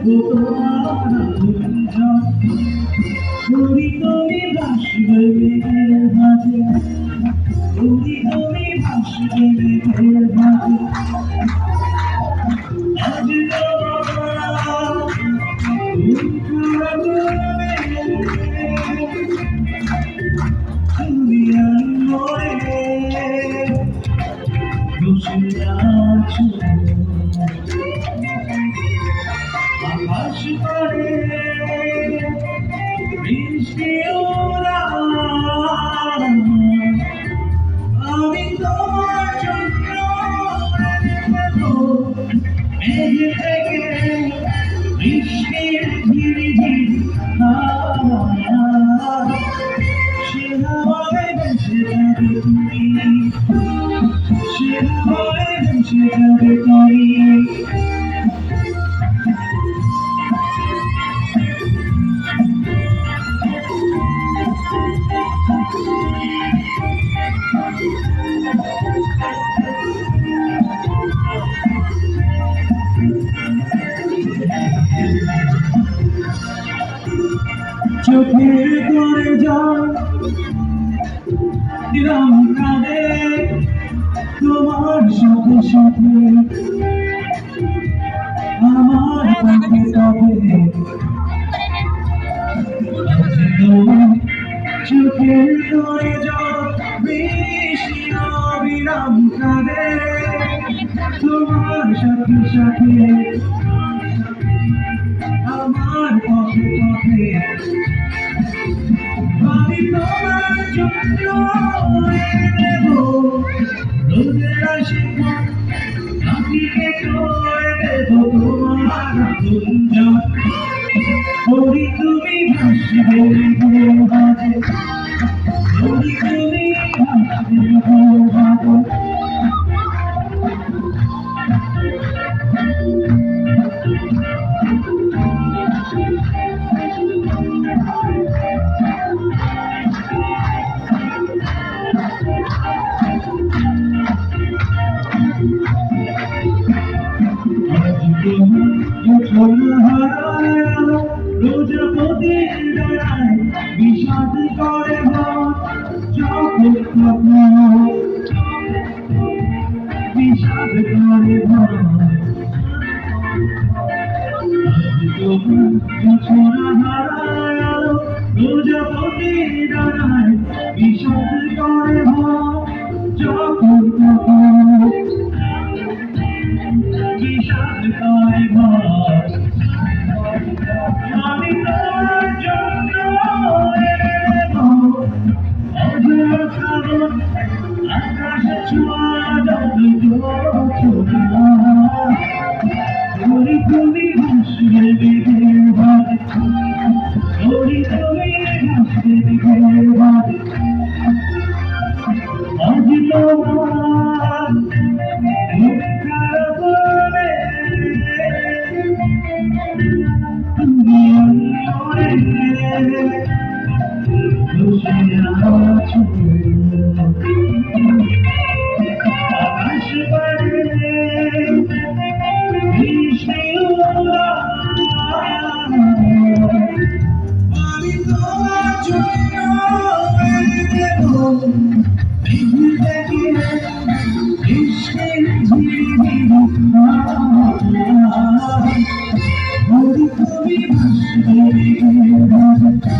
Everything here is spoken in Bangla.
তোমার গুঞ্জন তুমি তুমি ভাসবে মাঝে তুমি তুমি ভাসবে মাঝে আজ তুমি আলোরে বসে আছো আকাশ করে বৃষ্টি ওরা আমি তোমার জন্য মেঘ থেকে বৃষ্টির ঝিরি ঝিরি সে হাওয়ায় ভেসে যাবে তুমি সে হাওয়ায় ভেসে যাবে তুমি চোখের করে জল দিলাম কাঁদে তোমার সাথে সাথে আমার পথে তবে চোখের করে জল বৃষ্টি অবিরাম কাঁদে তোমার সাথে সাথে আমার পথে পথে আমি তোমার জন্য দেব রোদের আশীর্ব আখিকে করে দেব তোমার গুঞ্জন করি তুমি ভাসবে মাঝে করি তুমি ভাসবে মাঝে প্রজাপতির ডানায় বিষাদ করে যখন তখন বিষাদ করে প্রজাপতির ডানায় বিষাদ করে যখন তখন বিষাদ করে আমি তোমার জন্য আকাশে ছোঁয়া তুমি তুমি ভাসবে তুমি তুমি ভাসবে আজ তোমার আকাশ পারে বৃষ্টি আমি তোমার জন্য দেব বৃষ্টির ঝিরি ঝিরি তুমি ভাসবে